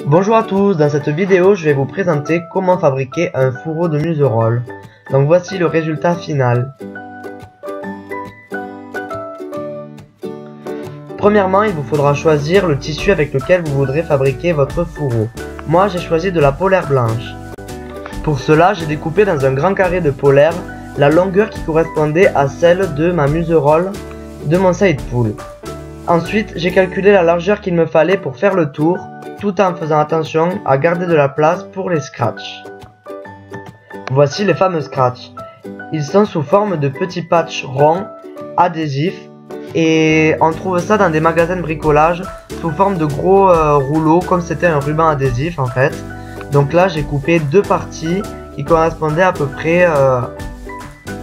Bonjour à tous, dans cette vidéo je vais vous présenter comment fabriquer un fourreau de muserolle. Donc voici le résultat final. Premièrement, il vous faudra choisir le tissu avec lequel vous voudrez fabriquer votre fourreau. Moi j'ai choisi de la polaire blanche. Pour cela, j'ai découpé dans un grand carré de polaire la longueur qui correspondait à celle de ma muserolle de mon side pull. Ensuite, j'ai calculé la largeur qu'il me fallait pour faire le tour, tout en faisant attention à garder de la place pour les scratchs. Voici les fameux scratchs. Ils sont sous forme de petits patchs ronds, adhésifs, et on trouve ça dans des magasins de bricolage sous forme de gros rouleaux, comme c'était un ruban adhésif en fait. Donc là j'ai coupé deux parties qui correspondaient à peu près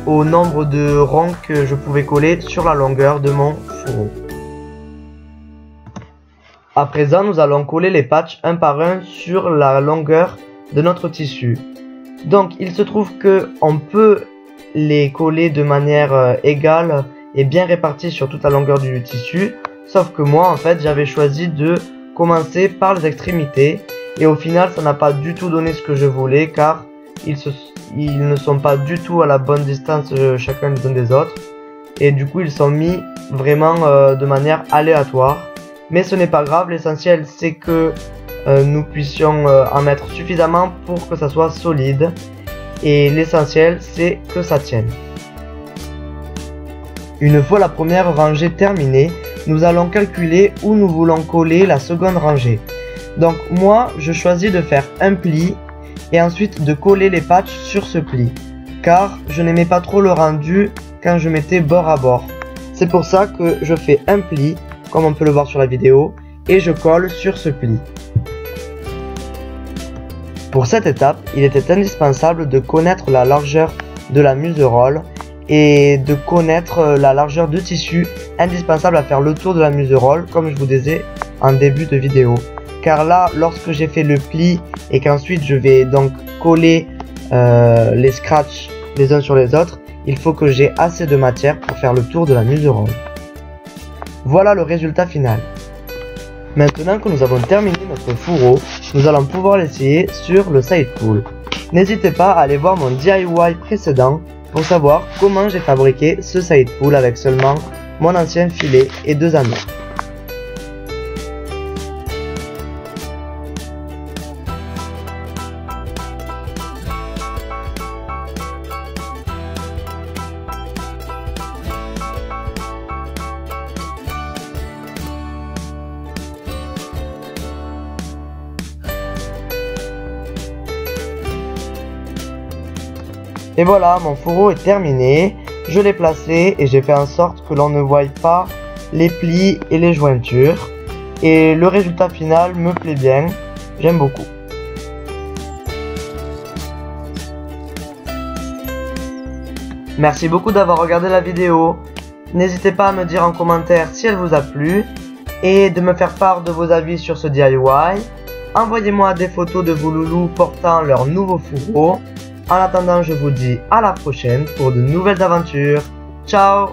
au nombre de ronds que je pouvais coller sur la longueur de mon fourreau. À présent, nous allons coller les patchs un par un sur la longueur de notre tissu. Donc, il se trouve que on peut les coller de manière égale et bien répartie sur toute la longueur du tissu. Sauf que moi, en fait, j'avais choisi de commencer par les extrémités. Et au final, ça n'a pas du tout donné ce que je voulais car ils ne sont pas du tout à la bonne distance chacun les uns des autres. Et du coup, ils sont mis vraiment de manière aléatoire. Mais ce n'est pas grave, l'essentiel c'est que nous puissions en mettre suffisamment pour que ça soit solide. Et l'essentiel c'est que ça tienne. Une fois la première rangée terminée, nous allons calculer où nous voulons coller la seconde rangée. Donc moi je choisis de faire un pli et ensuite de coller les patchs sur ce pli. Car je n'aimais pas trop le rendu quand je mettais bord à bord. C'est pour ça que je fais un pli, comme on peut le voir sur la vidéo, et je colle sur ce pli. Pour cette étape, il était indispensable de connaître la largeur de la muserolle et de connaître la largeur de tissu indispensable à faire le tour de la muserolle, comme je vous disais en début de vidéo. Car là, lorsque j'ai fait le pli et qu'ensuite je vais donc coller les scratchs les uns sur les autres, il faut que j'ai assez de matière pour faire le tour de la muserolle. Voilà le résultat final. Maintenant que nous avons terminé notre fourreau, nous allons pouvoir l'essayer sur le side pull. N'hésitez pas à aller voir mon DIY précédent pour savoir comment j'ai fabriqué ce side pull avec seulement mon ancien filet et deux anneaux. Et voilà, mon fourreau est terminé, je l'ai placé et j'ai fait en sorte que l'on ne voie pas les plis et les jointures. Et le résultat final me plaît bien, j'aime beaucoup. Merci beaucoup d'avoir regardé la vidéo. N'hésitez pas à me dire en commentaire si elle vous a plu et de me faire part de vos avis sur ce DIY. Envoyez-moi des photos de vos loulous portant leur nouveau fourreau. En attendant, je vous dis à la prochaine pour de nouvelles aventures. Ciao!